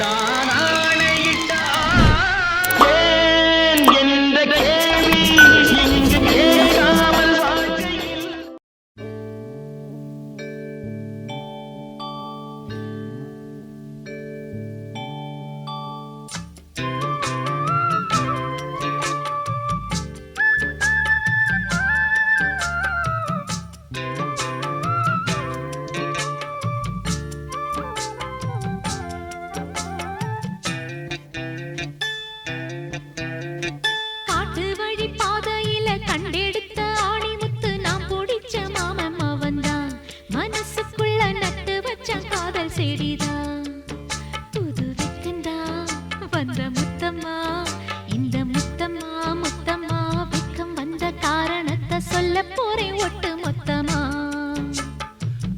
நான் ஏன் என்ற கேள்வி இங்கு கேட்காமல் வாழ்க்கையில்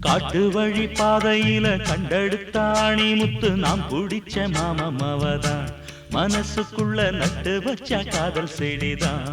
காட்டு வழி பாதையில கண்டெடுத்த ஆணி முத்து நாம் பிடிச்ச மாமம் அவதான் மனசுக்குள்ள நட்டு வச்ச காதல் செடிதான்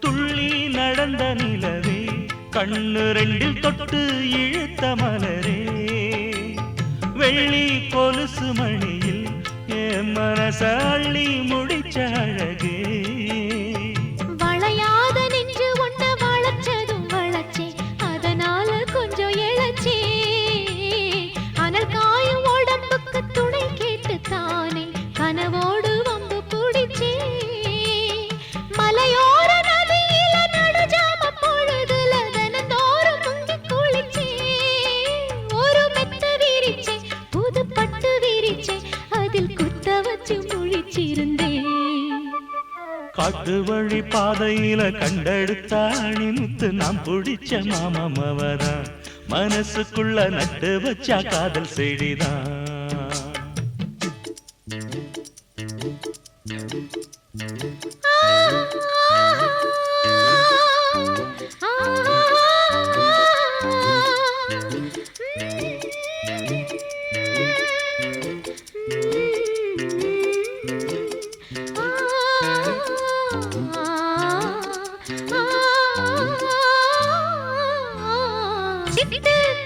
துள்ளி நடந்த நிலவே கண்ணு ரெண்டில் தொட்டு இழுத்த மலரே வெள்ளி கொலுசு மணியில் என் மனச அள்ளி முடிச்ச அழகே வளையாத நெஞ்சு ஒன்ன வளைச்சதும் வளைச்சே அதனால கொஞ்சம் இழைச்சே அனல் காயும் உடம்புக்கு துணை கேட்டு தானே கனவோடு வம்பு பிடிச்சே மலையோர நதியில நடுஜாம பொழுதுல தினந்தோறும் முங்கி குளிச்சே ஒரு மெத்த விரிச்சே புது பட்டு விரிச்சே அதில் குத்த வச்சு முழிச்சிருந்தேன் காட்டு வழி பாதையில கண்டெடுத்த அணி முத்து நாம் பிடிச்ச மாமம் அவதான் மனசுக்குள்ள நட்டு வச்ச காதல் செடிதான்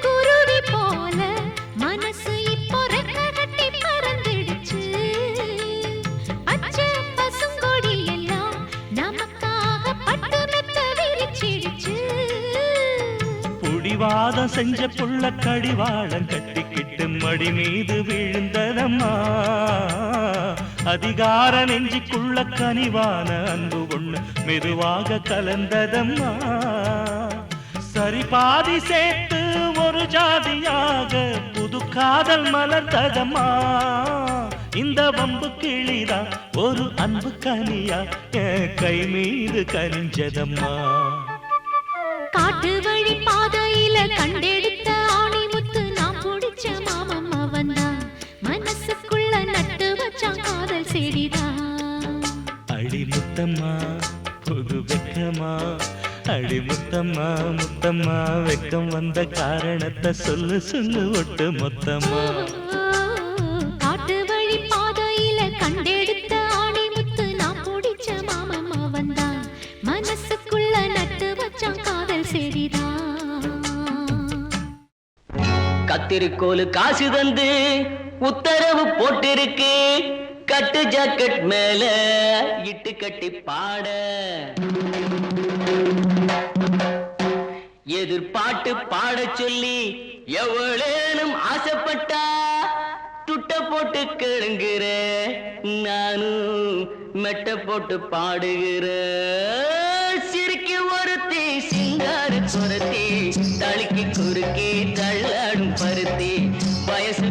குருவி போல மனசு இப்போ ரெக்க கட்டி பறந்துடுச்சு பச்சை பசுங்கொடி எல்லாம் நமக்காக பட்டு மெத்த விரிச்சிடுச்சு புடிவாதம் செஞ்ச புள்ள கடிவாளம் கட்டிக்கிட்டு மடி மீது விழுந்ததம்மா அதிகார நெஞ்சுக்குள்ள கனிவான அன்பு ஒண்ணு மெதுவாக கலந்ததம்மா சரி பாதி சேர்த்து ஒரு ஜாதியாக புது காதல் மலர்ந்ததம்மா இந்த வம்பு கிளிதான் ஒரு அன்பு கனியா என் கை மீது கனிஞ்சதம்மா காட்டு வழி பாதையில கண்டெடுத்த ஆணி முத்து நாம் பிடிச்ச மாமம் அவன்தான் மனசுக்குள்ள நட்டு வச்சான் காதல் செடிதான் அடி முத்தம்மா புது வெக்கமா அடி முத்தம்மா முத்தம்மா வெக்கம் வந்த காரணத்தை சொல்லு சொல்லு ஒட்டு மொத்தமா காட்டு வழி பாதையில கண்டெடுத்த ஆணி முத்து நாம் பிடிச்ச மாமம் அவன்தான் மனசுக்குள்ள நட்டு வச்சான் காதல் செடிதான் கத்திரிக்கோலு காசு தந்து உத்தரவு போட்டிருக்கு கட்டு ஜாக்கெட் மேல இட்டு கட்டி பாட எதிர்பாட்டு பாட சொல்லி எவ்வளேனும் ஆசைப்பட்டா துட்ட போட்டு கேளுங்கிற நானும் மெட்ட போட்டு பாடுகிற சிரிக்கு ஒருத்தி சிங்கார குரத்தி தளிக்கு குறுக்கி தள்ளாடும் பருத்தி வயசு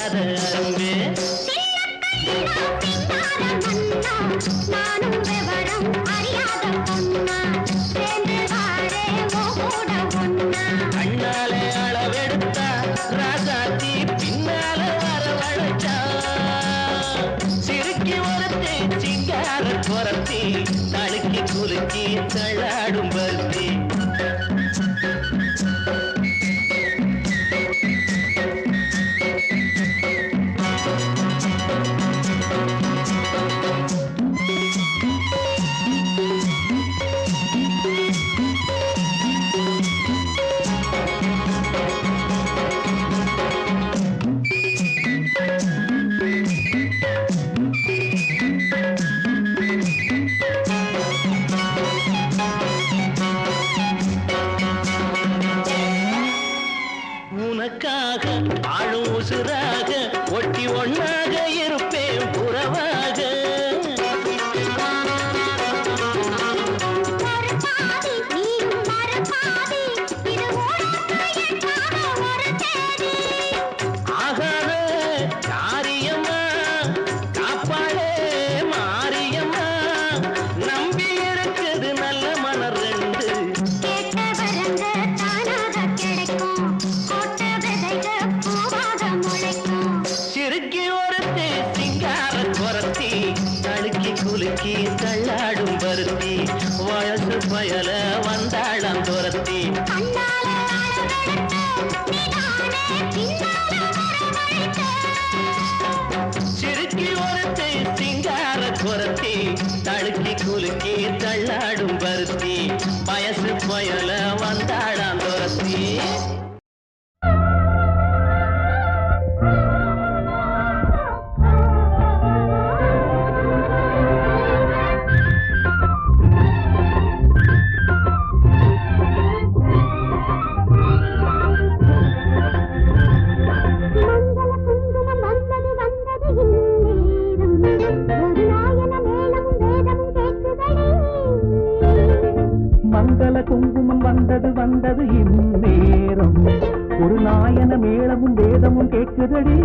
சொல்லாத அன்பே நானும் விவரம் அறியாத பொண்ணா சேர்ந்து வாரே கூட ஒன்னா கண்ணாலே அளவெடுத்தா ராசாத்தி பின்னால வரவழைச்சா சிறுக்கி ஒருத்தி சிங்கார குரத்தி தழுக்கி குலுக்கி தள்ளாடும் பருத்தி உனக்காக ஆளும் உசுராக ஒட்டி ஒன்னாக இருப்பேன் புறவாக ஆகாத காரியம்மா காப்பாளே மாரியம்மா நம்பி இருக்குது நல்ல மலர் ரெண்டு சிறுக்கி ஒருத்தி சிங்கார குரத்தி தழுக்கி குலுக்கி தள்ளாடும் பருத்தி வயசு பயல வந்தாளம் துரத்தி சிறுக்கி ஒருத்தி சிங்கார குரத்தி தழுக்கி குலுக்கி தள்ளாடும் பருத்தி வயசு பயல வந்தாளம் துரத்தி மங்கள குங்குமம் வந்தது வந்தது இந்நேரம் ஒரு நாயன மேளமும் வேதமும் கேட்குதடி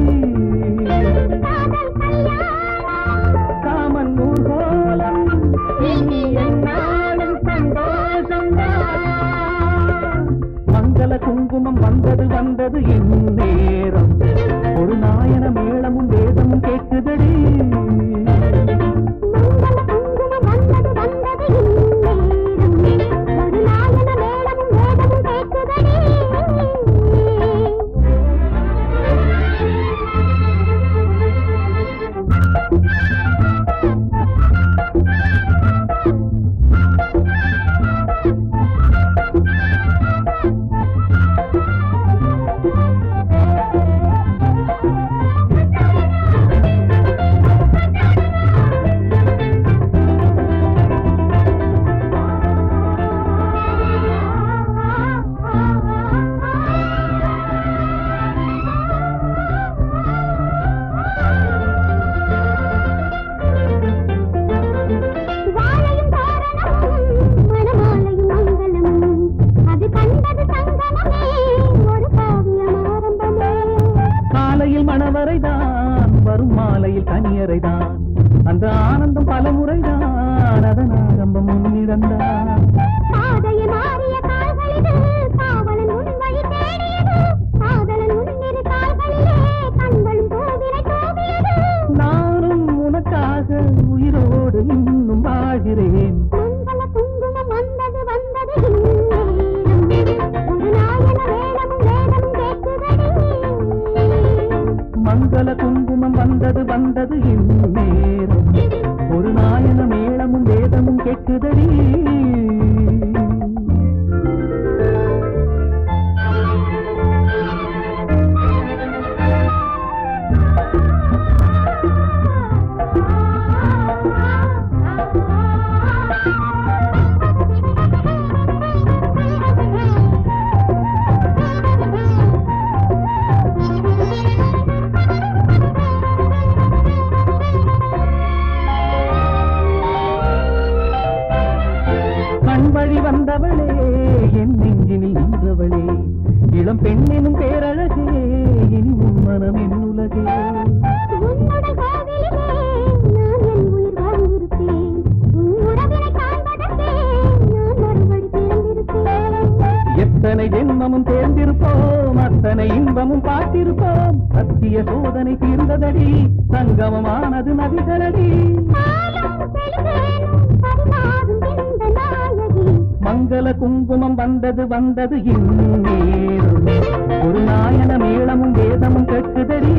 காமன் ஊர்கோலம் இனி என்னாலும் சந்தோஷம் மங்கள குங்குமம் வந்தது வந்தது இந்நேரம் ஒரு நாயன மேளமும் வேதமும் கேட்குதடி மணவரைதான் வரும் மாலையில் கனியரைதான் அந்த ஆனந்தம் பல முறைதான் அதன் ஆரம்பம் முன்னிடந்தான் நானும் உனக்காக உயிரோடு இன்னும் வாழ்கிறேன் மங்கள குங்குமம் வந்தது வந்தது இந்நேரம் ஒரு நாயன மேளமும் வேதமும் கேட்குதடி நித்திய சோதனை தீர்ந்ததடி சங்கமமானது நதிகளடி மங்கள குங்குமம் வந்தது வந்தது இந்நேரம் ஒரு நாயன மேளமும் வேதமும் கேட்குதடி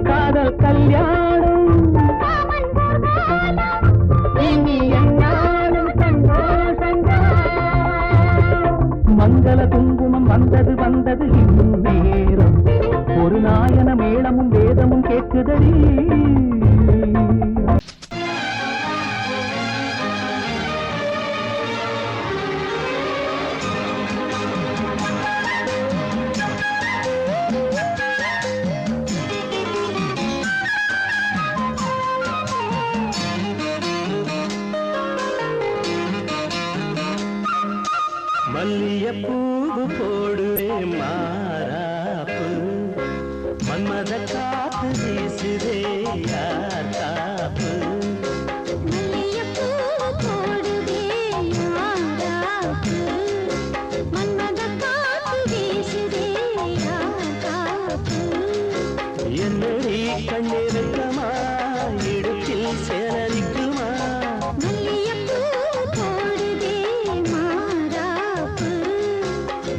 காதல் கல்யாணம் இனி என்னாலும் மங்கள குங்குமம் வந்தது வந்தது இந்நேரம் ஒரு நாயன மேளமும் வேதமும் கேட்குதடி மல்லியப்பூவு போடுவே மாறாப்பு மன்மத காத்து வீசுதே யார் காப்பு என்னடி கண்ணிருக்கமா இடுப்பில் சேலரிக்குமா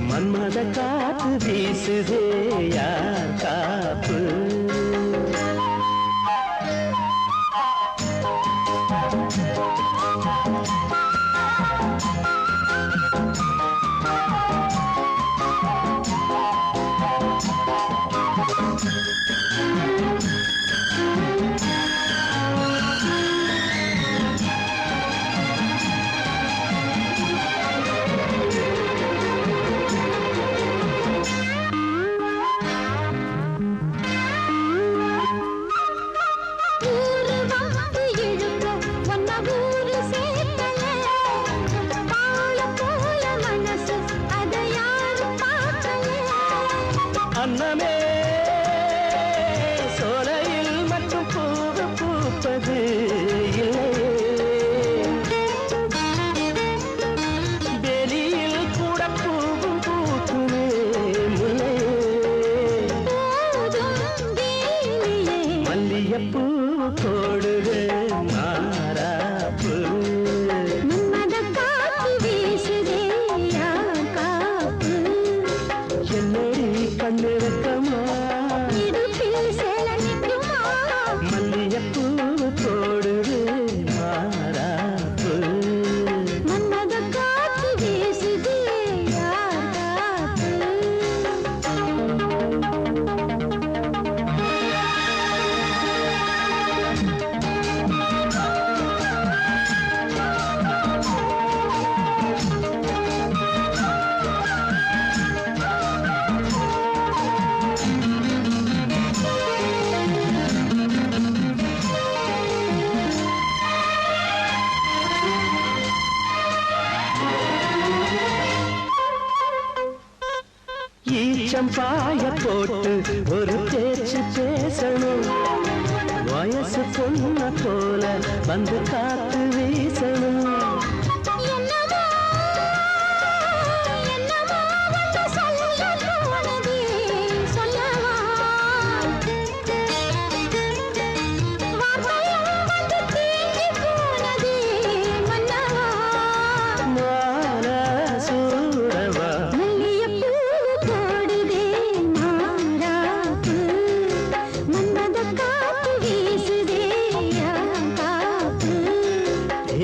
மன்மத காத்து வீசுதே யார் காப்பு அன்னமே சோலையில் மட்டும் பூவு பூப்பது வெளியில் கூட பூவும் பூக்குமே முல்லை மல்லியப்பூ போடுது மாறாப்பு என்னடி கண்ணிருக்கமா மல்லியப்பூ போடுது மாறாப்பு ஈச்சம்பாய போட்டு ஒரு பேச்சு பேசணும் வயசு பொண்ண போல வந்து காத்து வீசணும்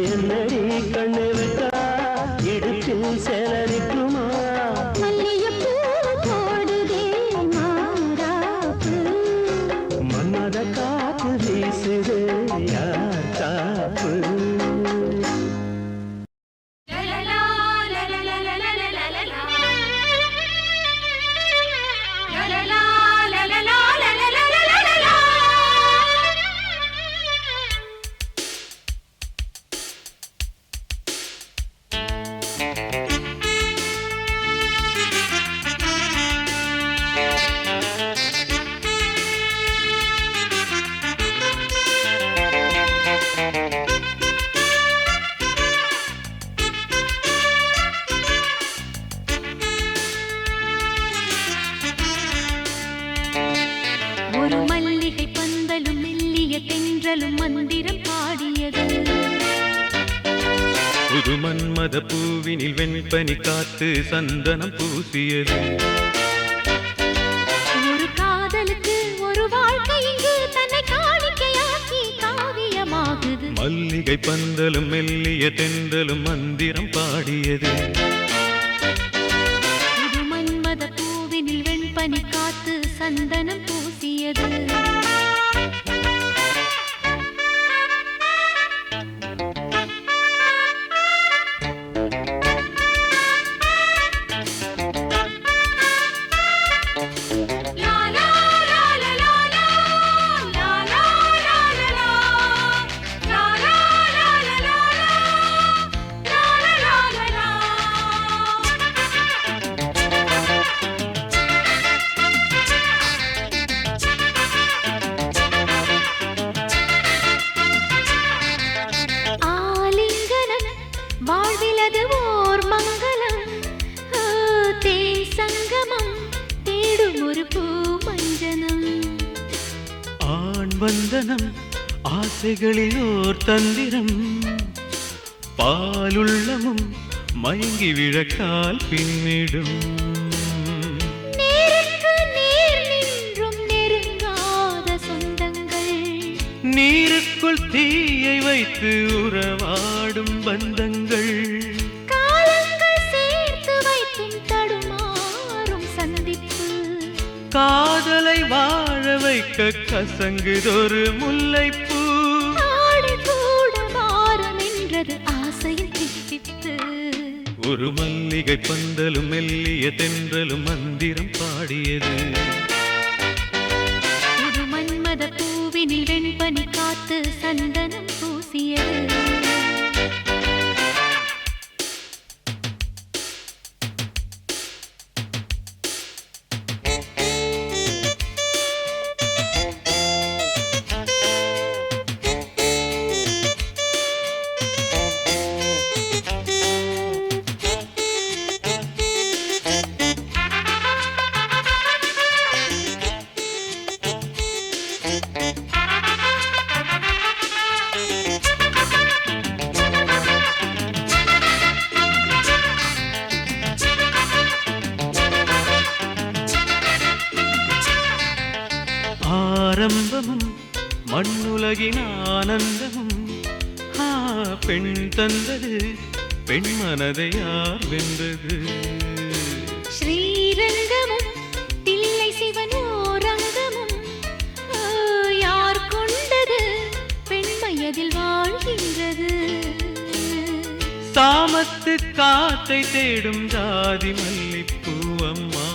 என்னடி கண்ணிருக்கா இடுப்பில் சேலரிக்குமா மன்மத காத்து வீசுதே யார் காப்பு புது மன்மத பூவினில் வெண்பனி காத்து சந்தனம் பூசியது. ஒரு காதலுக்கு ஒரு வாழ்க்கை இங்கு தன்னை காணிக்கையாக்கி காவியமாகுது. மல்லிகை பந்தலும் மெல்லிய தென்றலும் மந்திரம் பாடியது. புது மன்மத பூவினில் வெண்பனி காத்து சந்தனம் பூசியது. வாழ்விலது ஓர் மங்களம், தேன் சங்கமம் தேடும் ஒரு பூ மஞ்சனம். ஆண் வந்தனம் ஆசைகளில் ஓர் தந்திரம், பாலுள்ளமும் மயங்கி விழக்கால் பின்னிடும். நேருக்கு நேர் நின்றும் நெருங்காத சொந்தங்கள், நீருக்குள் தீயை வைத்து உறவாடும் பந்தங்கள், காலங்கள் சேர்த்து வைத்தும் தடுமாறும் சந்திப்பு. காதலை வாழ வைக்க கசங்குதொரு முல்லைப்பூ. ஆடு கூட மாறும் என்றது ஆசையின் தித்திப்பு. ஒரு மல்லிகை பந்தலும் மெல்லிய தென்றலும் மந்திரம் பாடியது. புது மன்மத பூவினில் வெண்பனி காத்து சந்தனம் பூசியது. ஆரம்பமும் மண்ணுலகின் ஆனந்தமும், பெண் தந்தது பெண் மனதை யார் வென்றது. ஸ்ரீரங்கமும் தில்லை சிவனோரங்கமும், யார் கொண்டது பெண்மையதில் வாழ்கின்றது. சாமத்து காத்தை தேடும் ஜாதி மல்லிப்பூவம்மா,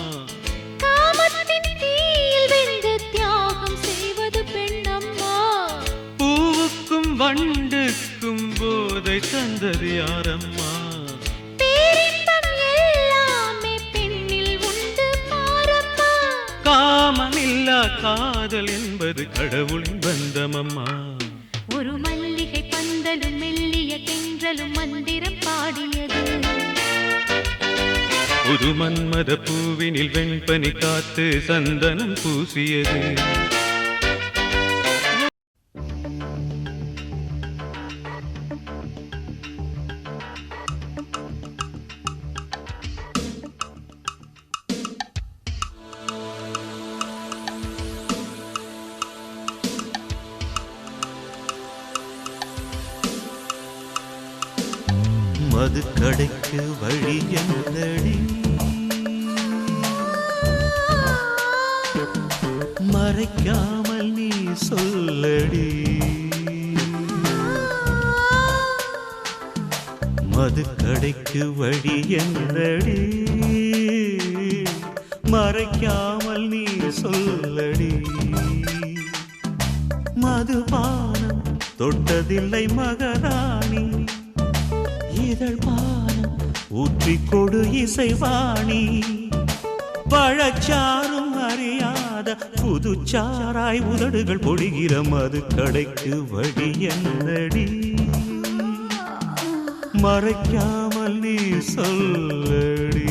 காமத்தின் தீயில் வெந்து தியாகம் செய்வது பெண்ணம்மா. பூவுக்கும் வண்டுக்கும் போதை தந்தது யாரம்மா. பேரின்பம் எல்லாமே பெண்ணில் உண்டு பாரம்மா. காமமில்லா காதல் என்பது கடவுளின் பந்தமம்மா. ஒரு மல்லிகை பந்தலும் மெல்லிய தென்றலும் மந்திரம் பாடியது. புது மன்மத பூவினில் வெண்பனி காத்து சந்தனம் பூசியது. மதுக்கடைக்கு வழி என்னடி, மறைக்காமல் நீ சொல்லடி. மதுக்கடைக்கு வழி என்னடி, மறைக்காமல் நீ சொல்லடி. மதுபானம் தொட்டதில்லை மகராணி, இதழ் பானம் ஊற்றிக் கொடு இசைவாணி. பழச்சாரும் அறியாத புதுச்சாராய் உதடுகள் பொழிகிற மதுக்கடைக்கு வழி என்னடி, மறைக்காமல் நீ சொல்லடி.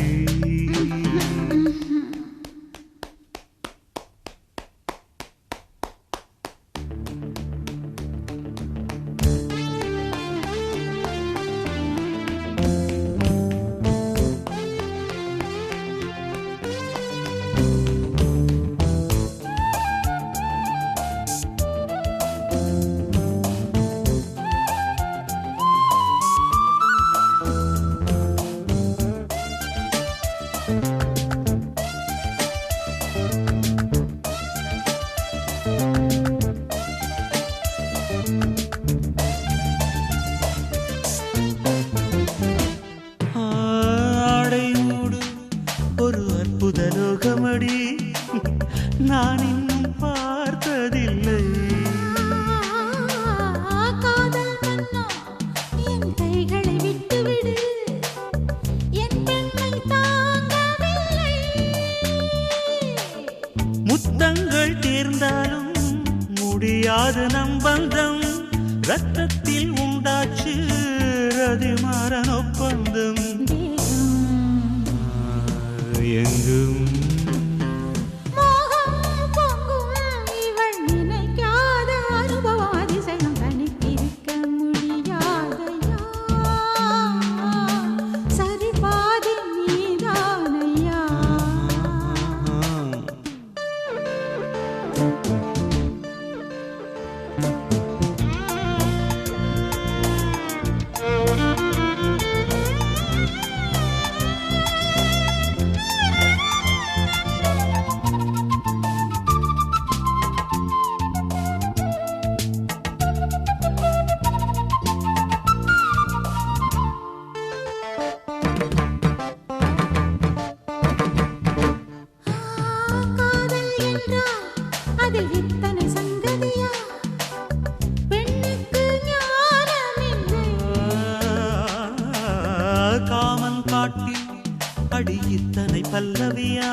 அடி இத்தனை பல்லவியா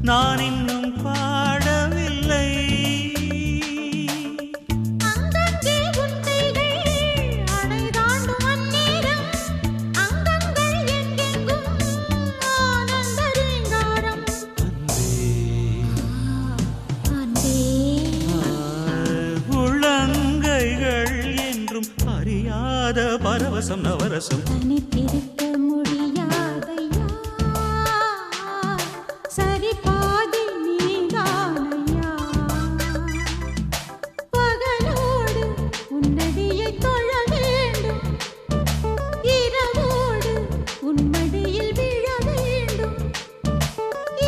நான் இன்னும் பாடவில்லை. அங்கங்கே குட்டைகள் அணை தாண்டும் அந்நேரம் அங்கங்கள் எங்கெங்கும் ஆனந்த ரீங்காரம். அன்பே உள்ளங்கைகள் என்றும் அறியாத பரவசம் நவரசம். தனித்திருக்க முடியாதையா சரி பாதி நீதானையா. பகலோடு உன்னடியை தொழ வேண்டும் இரவோடு உன்மடியில் விழ வேண்டும்.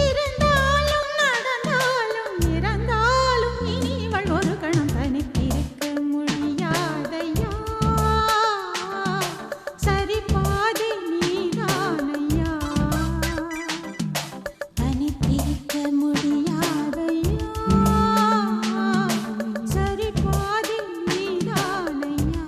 இருந்தாலும் நடந்தாலும் இறந்தாலும் இனிவள் ஒரு கணம் தனித்திருக்க முடியாதையா சரி பாதி நீதானையா. தனித்திருக்க முடியாதையா சரி பாதி நீதானையா.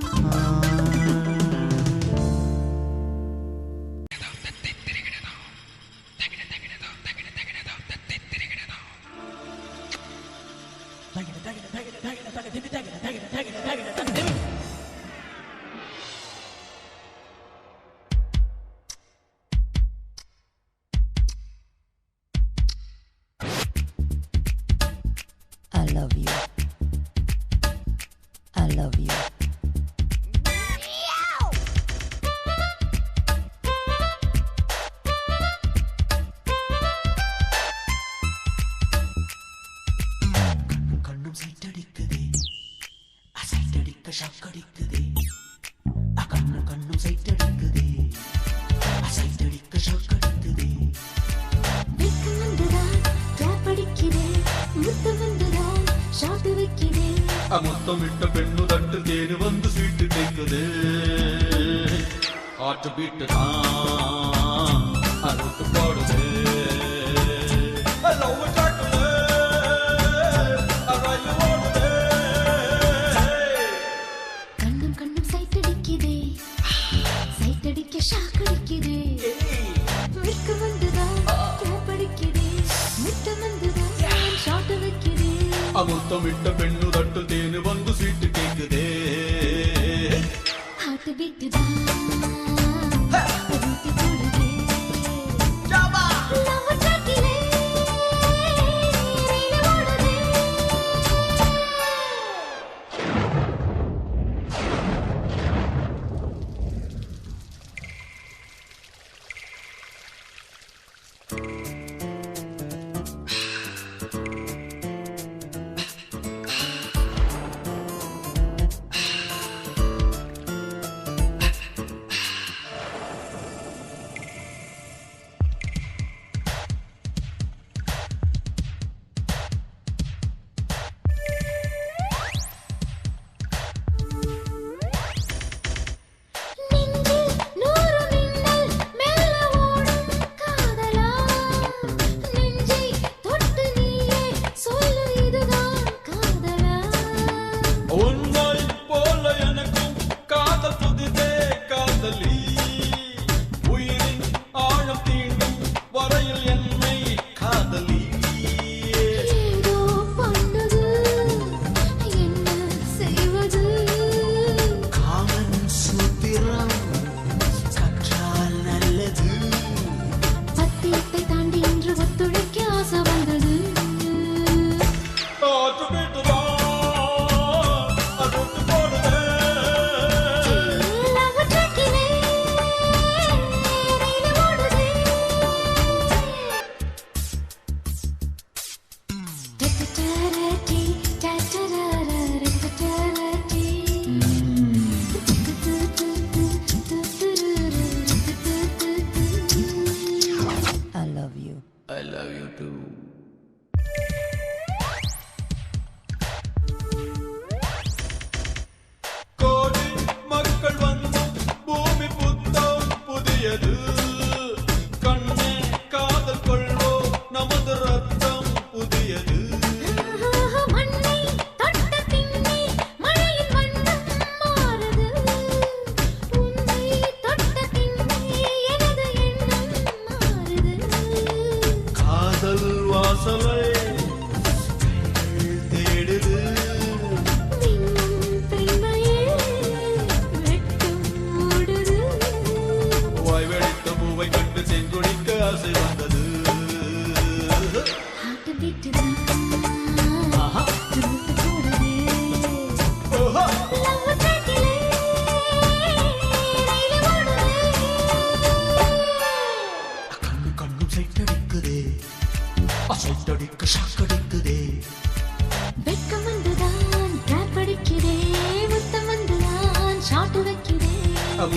I love you. I love you. கண்ணும் சைட்டடிக்குதே அசைட்டடிக்க ஷாக்கடிக்குதே. கண்ணும் சைட்டடிக்குதே அசைட்டடிக்க ஷாக்கடிக்குதே. வெக்கம் வந்துதான் கிளாப் அடிக்கிறேன் முத்தம் வந்துதான் ஷாட் வைக்கிறேன். முத்தமிட்ட பெண்ணு தட்டு தேனு வந்து சீட்டு கேட்குது. ஆட்டு பீட்டு தான் அறுத்து போடுது. கண்ணும் கண்ணும் சைட்டடிக்குதே சைட்டடிக்க ஷாக் அடிக்குதே. வெக்கம் வந்துதான் கிளாப் அடிக்கிறேன் முத்தம் வந்துதான் ஷாட் வைக்கிறேன். முத்தமிட்ட பெண்ணு தட்டு தேனு வந்து சீட்டு கேட்குதே. ஹார்ட் பீட் தான் ரூட் போடுதே. லவ் ட்ராக்கிலே ரீல் ஓடுதே.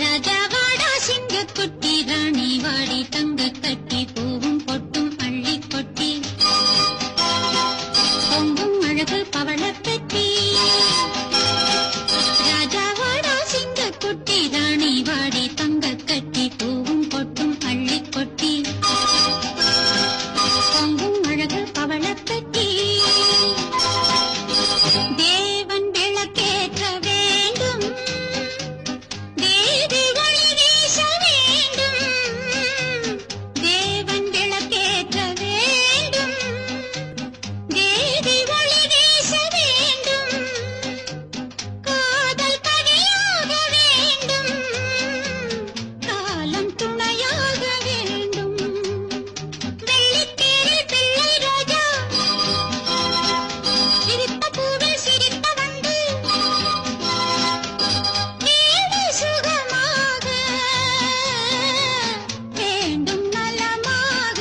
ராஜாவாடா சிங்கக்குட்டி ராணி வாடி தங்க கட்டி பூவும் பொட்டும் அள்ளி கொட்டி பொங்கும் அழகு பவளப் பெட்டி ராஜாவாடா சிங்கக்குட்டி ராணி வாடி தங்க கட்டி பூவும் பொட்டும் அள்ளி கொட்டி பொங்கும் அழகு பவளப் பெட்டி தேவன் விளக்கேற்ற வேண்டும் தேவி ஒளி வீச வேண்டும் தேவன் விளக்கேற்ற வேண்டும் தேவி ஒளி வீச வேண்டும் காதல் கனியாக வேண்டும் காலம் துணையாக வேண்டும் வெள்ளித்தேரில் பிள்ளை ரோஜா சிரித்த பூவில் சிரித்த வந்து வீடு சுகமாக வேண்டும் நலமாக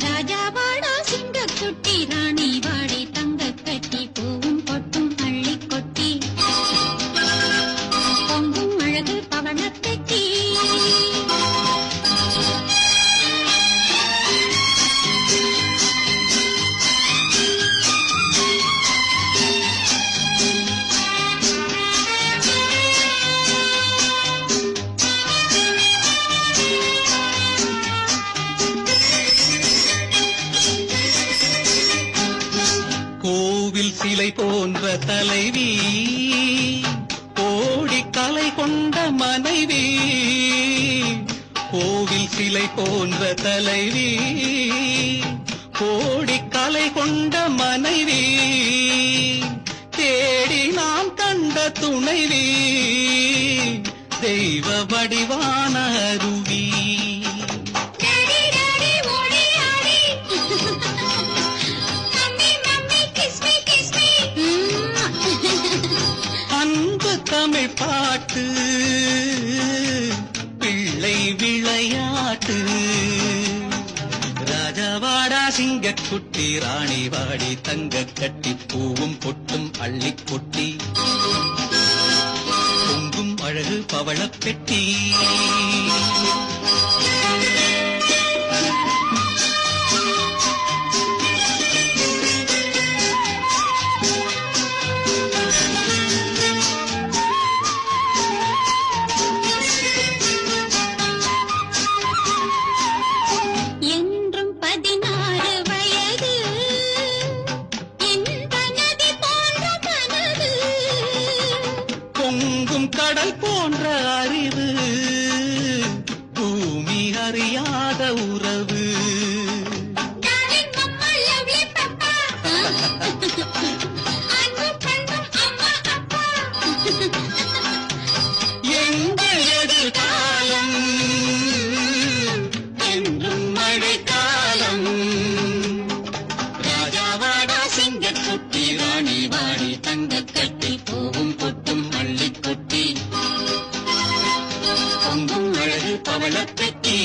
ராஜாவாடா சிங்கக்குட்டி ராணி வாடி தங்க கட்டி பூவும் பொட்டும் அள்ளி கொட்டி பொங்கும் அழகு பவளப் பெட்டி கோவில் சிலை போன்ற தலைவி கோடி கலை கொண்ட மனைவி கோவில் சிலை போன்ற தலைவி கோடி கலை கொண்ட மனைவி தேடி நாம் கண்ட துணைவி தெய்வ வடிவான அருவி டாடி டாடி ஓடி ஆடி மம்மி மம்மி கிஸ் மீ அன்பு தமிழ் பாட்டு பிள்ளை விளையாட்டு ராஜாவாடா சிங்கக்குட்டி ராணி வாடி தங்க கட்டி பூவும் பொட்டும் அள்ளி கொட்டி பொங்கும் அழகு பவளப் பெட்டி என்றும் 16 வயது இந்த நதி போன்ற மனது பொங்கும் கடல் போன்ற அறிவு பூமி அறியாத உறவு டார்லிங் மம்மா லவ்லி பப்பா அன்பு பண்பும் அம்மா அப்பா எங்கள் எதிர்காலம் என்றும் மழைக்காலம் ராஜாவாடா சிங்கக்குட்டி ராணி வாடி தங்க கட்டி பூவும் பொட்டும் அள்ளி கொட்டி பொங்கும் அழகு பவளப் பெட்டி